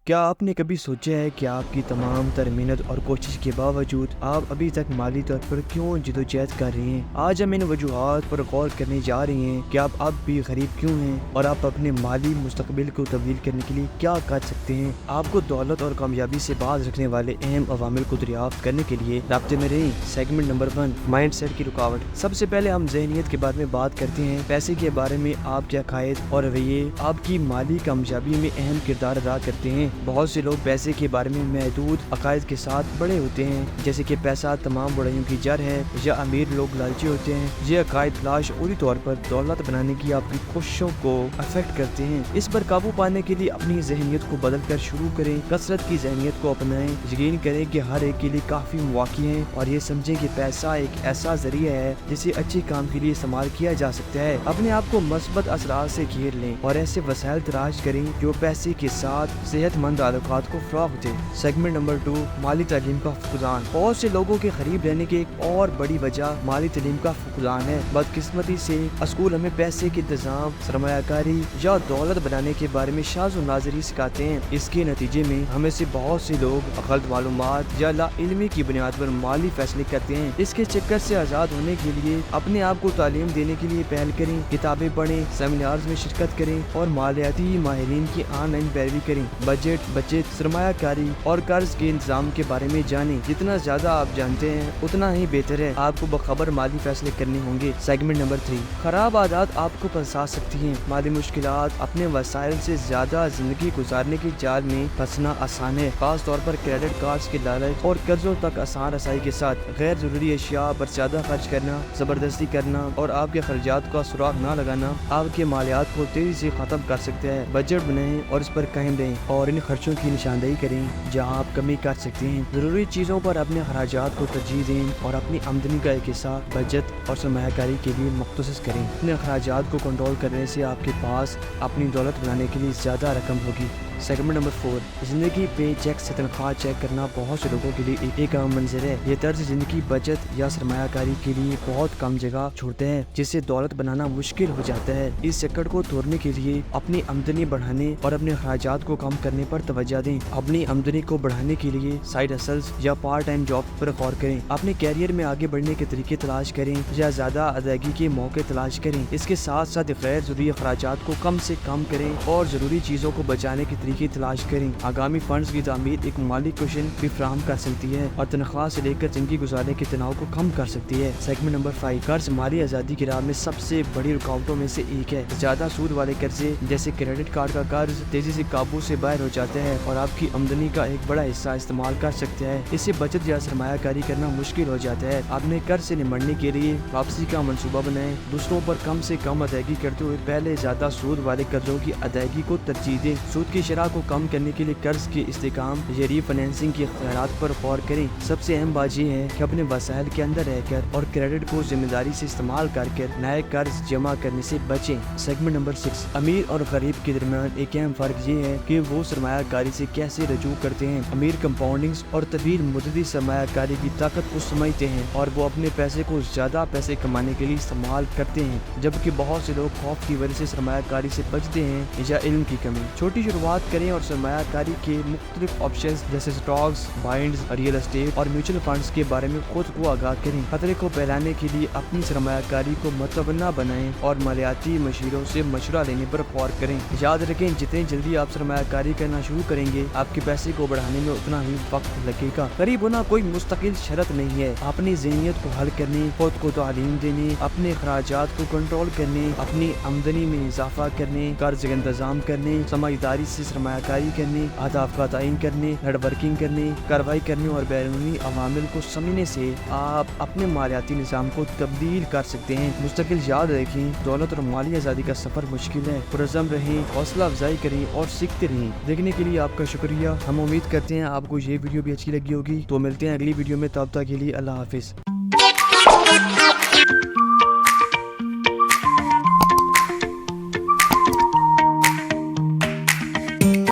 کیا آپ نے کبھی سوچا ہے کہ آپ کی تمام تر محنت اور کوشش کے باوجود آپ ابھی تک مالی طور پر کیوں جدوجہد کر رہے ہیں؟ آج ہم ان وجوہات پر غور کرنے جا رہے ہیں کہ آپ اب بھی غریب کیوں ہیں اور آپ اپنے مالی مستقبل کو تبدیل کرنے کے لیے کیا کر سکتے ہیں۔ آپ کو دولت اور کامیابی سے باز رکھنے والے اہم عوامل کو دریافت کرنے کے لیے رابطے میں رہیں۔ سیگمنٹ نمبر 1، مائنڈ سیٹ کی رکاوٹ۔ سب سے پہلے ہم ذہنیت کے بارے میں بات کرتے ہیں۔ پیسے کے بارے میں آپ کے عقائد اور رویے آپ کی مالی کامیابی میں اہم کردار ادا کرتے ہیں۔ بہت سے لوگ پیسے کے بارے میں محدود عقائد کے ساتھ بڑے ہوتے ہیں، جیسے کہ پیسہ تمام برائیوں کی جڑ ہے، یا امیر لوگ لالچی ہوتے ہیں۔ یہ عقائد لاشعوری طور پر دولت بنانے کی آپ کی کوششوں کو افیکٹ کرتے ہیں۔ اس پر قابو پانے کے لیے اپنی ذہنیت کو بدل کر شروع کریں۔ کثرت کی ذہنیت کو اپنائیں۔ یقین کریں کہ ہر ایک کے لیے کافی مواقع ہیں، اور یہ سمجھیں کہ پیسہ ایک ایسا ذریعہ ہے جسے اچھے کام کے لیے استعمال کیا جا سکتا ہے۔ اپنے آپ کو مثبت اثرات سے گھیر لیں اور ایسے وسائل تلاش کریں جو پیسے کے ساتھ صحت مند تعلقات کو فروغ دے۔ سیگمنٹ نمبر 2، مالی تعلیم کا فقدان۔ بہت سے لوگوں کے غریب رہنے کی ایک اور بڑی وجہ مالی تعلیم کا فقدان ہے۔ بدقسمتی سے اسکول ہمیں پیسے کے انتظام، سرمایہ کاری یا دولت بنانے کے بارے میں شاذ و نادر ہی سکھاتے ہیں۔ اس کے نتیجے میں ہمیں سے بہت سے لوگ غلط معلومات یا لا علمی کی بنیاد پر مالی فیصلے کرتے ہیں۔ اس کے چکر سے آزاد ہونے کے لیے اپنے آپ کو تعلیم دینے کے لیے پہل کریں، کتابیں پڑھیں، سیمینارز میں شرکت کریں اور مالیاتی ماہرین کی آن لائن پیروی کریں۔ بجٹ، سرمایہ کاری اور قرض کے انتظام کے بارے میں جانیں۔ جتنا زیادہ آپ جانتے ہیں اتنا ہی بہتر ہے۔ آپ کو باخبر مالی فیصلے کرنے ہوں گے۔ سیگمنٹ نمبر 3، خراب عادات آپ کو پھنسا سکتی ہیں۔ مالی مشکلات، اپنے وسائل سے زیادہ زندگی گزارنے کے جال میں پھنسنا آسان ہے، خاص طور پر کریڈٹ کارڈز کے لالچ اور قرضوں تک آسان رسائی کے ساتھ۔ غیر ضروری اشیاء پر زیادہ خرچ کرنا، زبردستی کرنا اور آپ کے خرچات کا سراغ نہ لگانا آپ کے مالیات کو تیزی سے ختم کر سکتے ہیں۔ بجٹ بنائیں اور اس پر قائم رہیں، اور ان خرچوں کی نشاندہی کریں جہاں آپ کمی کر سکتے ہیں۔ ضروری چیزوں پر اپنے اخراجات کو ترجیح دیں اور اپنی آمدنی کا ایک حصہ بچت اور سرمایہ کاری کے لیے مختص کریں۔ اپنے اخراجات کو کنٹرول کرنے سے آپ کے پاس اپنی دولت بنانے کے لیے زیادہ رقم ہوگی۔ سیگمنٹ نمبر 4، زندگی پے چیک سے تنخواہ چیک کرنا بہت سے لوگوں کے لیے ایک عام منظر ہے۔ یہ طرز زندگی بچت یا سرمایہ کاری کے لیے بہت کم جگہ چھوڑتا ہے، جس سے دولت بنانا مشکل ہو جاتا ہے۔ اس چکر کو توڑنے کے لیے اپنی آمدنی بڑھانے اور اپنے اخراجات کو کم کرنے پر توجہ دیں۔ اپنی آمدنی کو بڑھانے کے لیے سائیڈ ہسلز یا پارٹ ٹائم جاب پر غور کریں۔ اپنے کیریئر میں آگے بڑھنے کے طریقے تلاش کریں یا زیادہ ادائیگی کے موقع تلاش کریں۔ اس کے ساتھ ساتھ غیر ضروری اخراجات کو کم سے کم کریں اور ضروری چیزوں کو بچانے کے طریقے تلاش کریں۔ آگامی فنڈز کی تعمیر ایک مالی کوشن بھی فراہم کر سکتی ہے اور تنخواہ سے لے کر زندگی گزارنے کے تناؤ کو کم کر سکتی ہے۔ سیگمنٹ نمبر 5، قرض مالی آزادی کی راہ میں سب سے بڑی رکاوٹوں میں سے ایک ہے۔ زیادہ سود والے قرضے جیسے کریڈٹ کارڈ کا قرض تیزی سے قابو سے باہر ہو جاتا ہے اور آپ کی آمدنی کا ایک بڑا حصہ استعمال کر سکتا ہے۔ اس سے بچت یا سرمایہ کاری کرنا مشکل ہو جاتا ہے۔ اپنے قرض سے نمٹنے کے لیے واپسی کا منصوبہ بنائیں۔ دوسروں پر کم سے کم ادائیگی کرتے ہوئے پہلے زیادہ سود والے قرضوں کی ادائیگی کو ترجیح دیں۔ سود کی شرح کو کم کرنے کے لیے قرض کے استحکام یا ری فائنینسنگ کے اختیارات پر غور کریں۔ سب سے اہم بات یہ ہے کہ اپنے وسائل کے اندر رہ کر اور کریڈٹ کو ذمہ داری سے استعمال کر نئے قرض جمع کرنے سے بچیں۔ سیگمنٹ نمبر 6، امیر اور غریب کے درمیان ایک اہم فرق یہ ہے کہ وہ سرمایہ کاری سے کیسے رجوع کرتے ہیں۔ امیر کمپاؤنڈنگ اور طویل مدتی سرمایہ کاری کی طاقت کو سمجھتے ہیں اور وہ اپنے پیسے کو زیادہ پیسے کمانے کے لیے استعمال کرتے ہیں، جبکہ بہت سے لوگ خوف کی وجہ سے سرمایہ کاری سے بچتے ہیں یا علم کی کمی۔ چھوٹی شروعات کریں اور سرمایہ کاری کے مختلف آپشنز جیسے سٹاکس، بانڈز، ریئل اسٹیٹ اور میوچل فنڈز کے بارے میں خود کو آگاہ کریں۔ خطرے کو پھیلانے کے لیے اپنی سرمایہ کاری کو متنوع بنائیں اور مالیاتی مشیروں سے مشورہ لینے پر غور کریں۔ یاد رکھیں، جتنی جلدی آپ سرمایہ کاری کرنا شروع کریں گے، آپ کے پیسے کو بڑھانے میں اتنا ہی وقت لگے گا۔ غریب ہونا کوئی مستقل شرط نہیں ہے۔ اپنی ذہنیت کو حل کرنے، خود کو تعلیم دینے، اپنے اخراجات کو کنٹرول کرنے، اپنی آمدنی میں اضافہ کرنے، قرض کا انتظام کرنے، سمجھداری سے سرمایہ کاری کرنے، اہداف کا تعین کرنے، نیٹ ورکنگ کرنے، کارروائی کرنے اور بیرونی عوامل کو سمجھنے سے آپ اپنے مالیاتی نظام کو تبدیل کر سکتے ہیں۔ مستقل یاد رکھیں، دولت اور مالی آزادی کا سفر مشکل ہے۔ پرعزم رہیں، حوصلہ افزائی کریں اور سیکھتے رہیں۔ دیکھنے کے لیے آپ کا شکریہ۔ ہم امید کرتے ہیں آپ کو یہ ویڈیو بھی اچھی لگی ہوگی۔ تو ملتے ہیں اگلی ویڈیو میں، تب تک کے لیے اللہ حافظ۔